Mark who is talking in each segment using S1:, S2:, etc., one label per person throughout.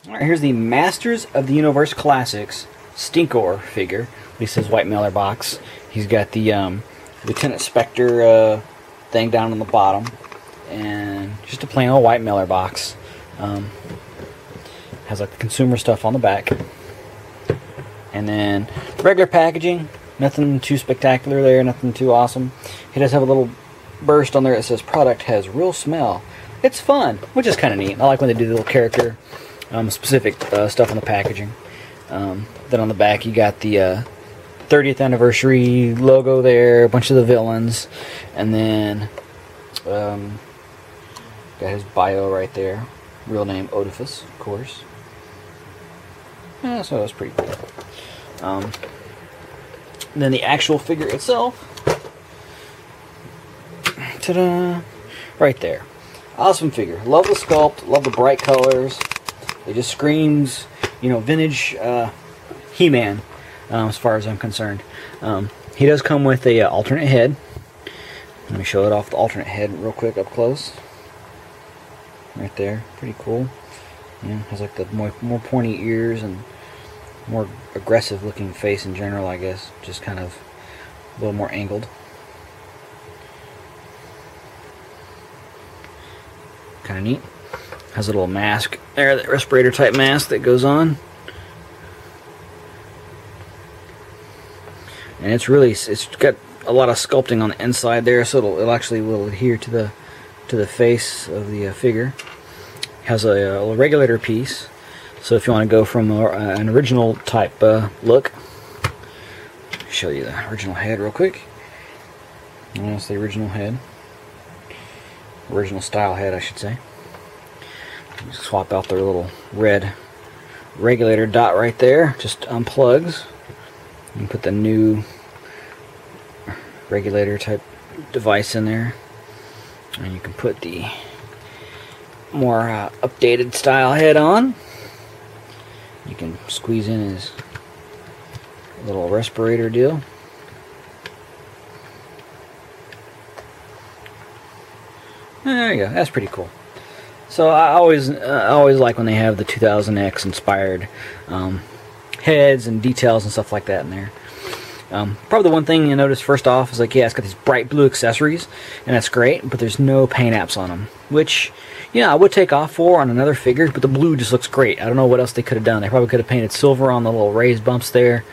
S1: Alright, here's the Masters of the Universe Classics Stinkor figure. At least his white mailer box. He's got the Lieutenant Spectre thing down on the bottom. And just a plain old white mailer box. Has like the consumer stuff on the back. And then regular packaging. Nothing too spectacular there, nothing too awesome. He does have a little burst on there that says product has real smell. It's fun, which is kind of neat. I like when they do the little character specific stuff on the packaging. Then on the back you got the 30th anniversary logo there, a bunch of the villains, and then got his bio right there. Real name Oedipus, of course. Yeah, so that's pretty cool. Then the actual figure itself, ta-da, right there. Awesome figure. Love the sculpt, love the bright colors. It just screams, you know, vintage He-Man, as far as I'm concerned. He does come with a alternate head. Let me show it off the alternate head real quick up close. Right there, pretty cool. Yeah, has like the more pointy ears and more aggressive looking face in general, I guess. Just kind of a little more angled. Kind of neat. Has a little mask there, that respirator type mask that goes on. And it's got a lot of sculpting on the inside there, so it'll actually will adhere to the face of the figure. Has a regulator piece, so if you want to go from an original type look, show you the original head real quick. And that's the original head, original style head, I should say. Just swap out their little red regulator dot right there, just unplugs, and put the new regulator type device in there, and you can put the more updated style head on. You can squeeze in his little respirator deal. There you go. That's pretty cool. So I always like when they have the 2000X inspired heads and details and stuff like that in there. Probably the one thing you notice first off is like, yeah, it's got these bright blue accessories, and that's great, but there's no paint apps on them, which, yeah, I would take off for on another figure, but the blue just looks great. I don't know what else they could have done. They probably could have painted silver on the little raised bumps there,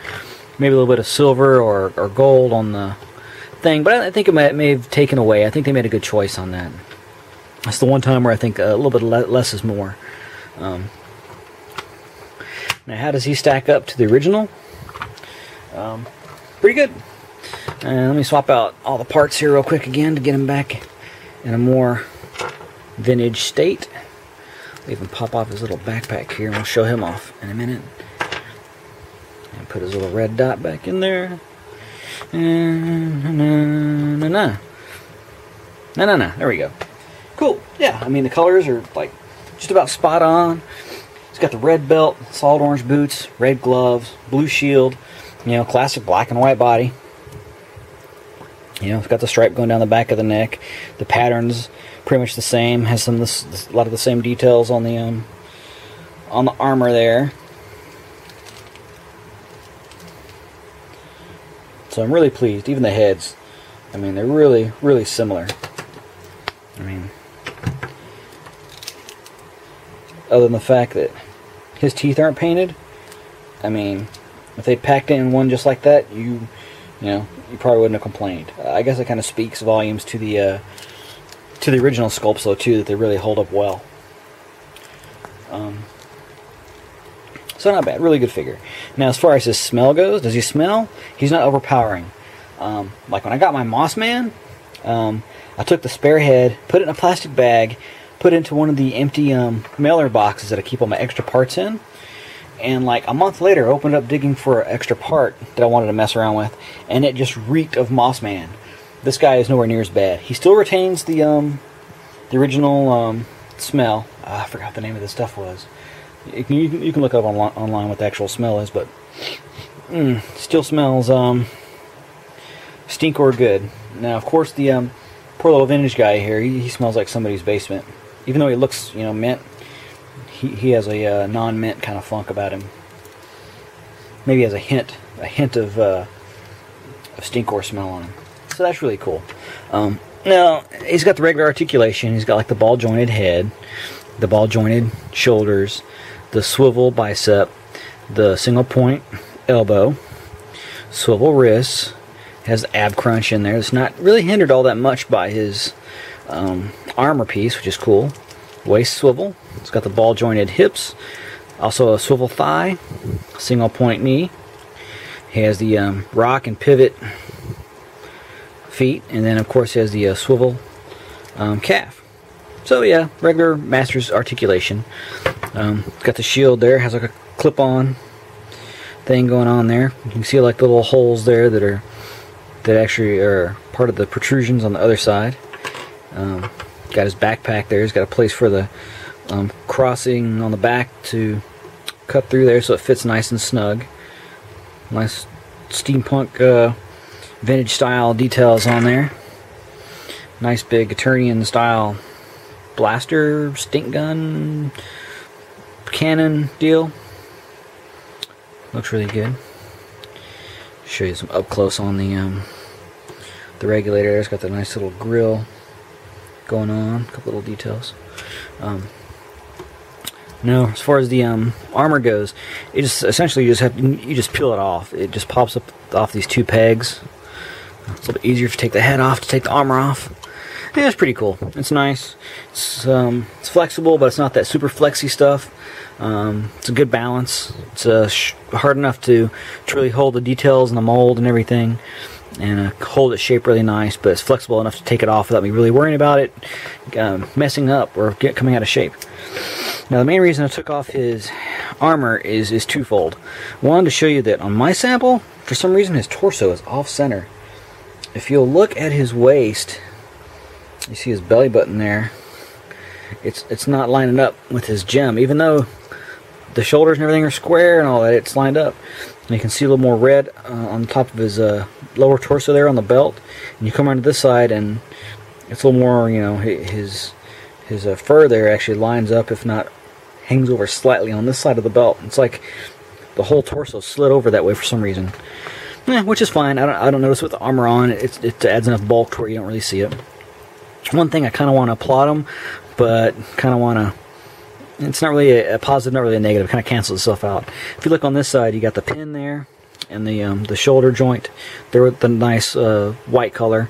S1: maybe a little bit of silver or gold on the thing, but I think it may have taken away. I think they made a good choice on that. That's the one time where I think a little bit less is more. Now, how does he stack up to the original? Pretty good. And let me swap out all the parts here real quick again to get him back in a more vintage state. I'll even pop off his little backpack here and we'll show him off in a minute. And put his little red dot back in there. There we go. Cool. Yeah, I mean the colors are like just about spot on. It's got the red belt, solid orange boots, red gloves, blue shield, you know, classic black and white body. You know, it's got the stripe going down the back of the neck. The pattern's pretty much the same. Has a lot of the same details on the armor there. So I'm really pleased. Even the heads, I mean, they're really, really similar. I mean, other than the fact that his teeth aren't painted, I mean, if they packed in one just like that, you probably wouldn't have complained. I guess it kind of speaks volumes to the original sculpts, though, too, that they really hold up well. So not bad, really good figure. Now, as far as his smell goes, does he smell? He's not overpowering. Like when I got my Moss Man, I took the spare head, put it in a plastic bag, put it into one of the empty mailer boxes that I keep all my extra parts in, and like a month later I opened up digging for an extra part that I wanted to mess around with, and it just reeked of Moss Man. This guy is nowhere near as bad. He still retains the original smell. I forgot what the name of this stuff was. You can look up online what the actual smell is, but still smells Stinkor good. Now, of course, the poor little vintage guy here, he smells like somebody's basement. Even though he looks, you know, mint, he has a non-mint kind of funk about him. Maybe has a hint of Stinkor smell on him. So that's really cool. Now he's got the regular articulation. He's got like the ball jointed head, the ball jointed shoulders, the swivel bicep, the single point elbow, swivel wrists. Has the ab crunch in there. It's not really hindered all that much by his armor piece, which is cool. Waist swivel. It's got the ball jointed hips. Also a swivel thigh, single point knee. He has the rock and pivot feet, and then of course he has the swivel calf. So yeah, regular Masters articulation. Got the shield there. Has like a clip-on thing going on there. You can see like little holes there that actually are part of the protrusions on the other side. Got his backpack there. He's got a place for the crossing on the back to cut through there, so it fits nice and snug. Nice steampunk vintage style details on there. Nice big Eternian style blaster, stink gun, cannon deal. Looks really good. Show you some up close on the regulator. It's got the nice little grill going on. A couple little details. Now, as far as the armor goes, it just essentially you just peel it off. It just pops up off these two pegs. It's a little bit easier if you take the head off to take the armor off. Yeah, it's pretty cool. It's nice. It's flexible, but it's not that super flexy stuff. It's a good balance. It's hard enough to really hold the details and the mold and everything, and hold its shape really nice, but it's flexible enough to take it off without me really worrying about it messing up or coming out of shape. Now the main reason I took off his armor is twofold. One, to show you that on my sample, for some reason his torso is off center. If you'll look at his waist, you see his belly button there. It's not lining up with his gem, even though the shoulders and everything are square and all that. It's lined up. And you can see a little more red on the top of his lower torso there on the belt. And you come around to this side, and it's a little more, you know, his fur there actually lines up, if not hangs over slightly on this side of the belt. It's like the whole torso slid over that way for some reason. Which is fine. I don't notice with the armor on. It adds enough bulk to where you don't really see it. One thing I kind of want to applaud him, but kind of want to, it's not really a positive, not really a negative. It kind of cancels itself out. If you look on this side, you got the pin there and the shoulder joint there with the nice white color,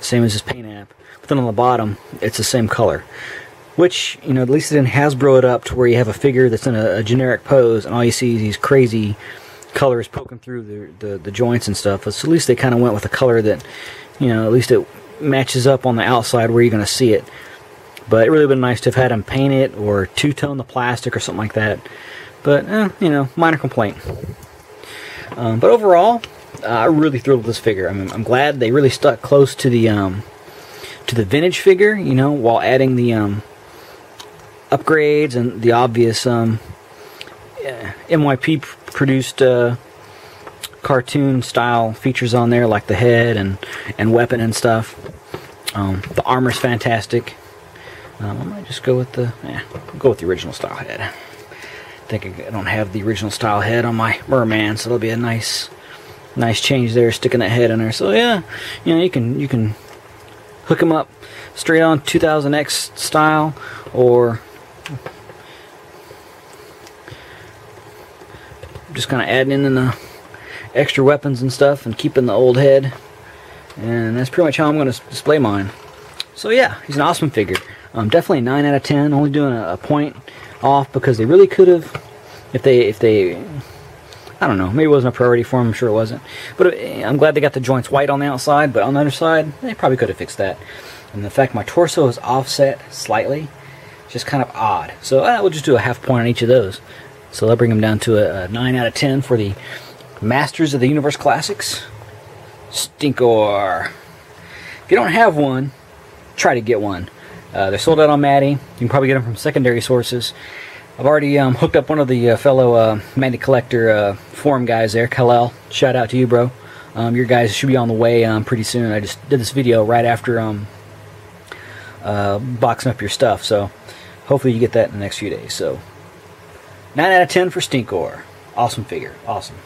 S1: same as his paint app. But then on the bottom, it's the same color, which, you know, at least it didn't Hasbro it up to where you have a figure that's in a generic pose and all you see is these crazy colors poking through the joints and stuff. So at least they kind of went with a color that, you know, at least it matches up on the outside where you're going to see it. But it really would have been nice to have had him paint it or two-tone the plastic or something like that. But, you know, minor complaint. But overall, I'm really thrilled with this figure. I mean, I'm glad they really stuck close to the vintage figure, you know, while adding the upgrades and the obvious MYP produced cartoon style features on there, like the head and weapon and stuff. The armor's fantastic. I might just go with the original style head. I think I don't have the original style head on my merman, so it'll be a nice change there, sticking that head in there. So yeah, you know, you can hook them up straight on 2000X style, or just kind of adding in the extra weapons and stuff and keeping the old head. And that's pretty much how I'm going to display mine. So yeah, he's an awesome figure. Definitely a 9 out of 10. Only doing a point off because they really could have, if they, I don't know, maybe it wasn't a priority for them. I'm sure it wasn't. But I'm glad they got the joints white on the outside, but on the other side, they probably could have fixed that. And the fact my torso is offset slightly, just kind of odd. So we'll just do a half point on each of those. So that'll bring them down to a 9 out of 10 for the Masters of the Universe Classics Stinkor. If you don't have one, try to get one. They're sold out on Matty. You can probably get them from secondary sources. I've already hooked up one of the fellow Matty Collector forum guys there, Kalel. Shout out to you, bro. Your guys should be on the way pretty soon. I just did this video right after boxing up your stuff, so hopefully you get that in the next few days. So 9 out of 10 for Stinkor. Awesome figure. Awesome.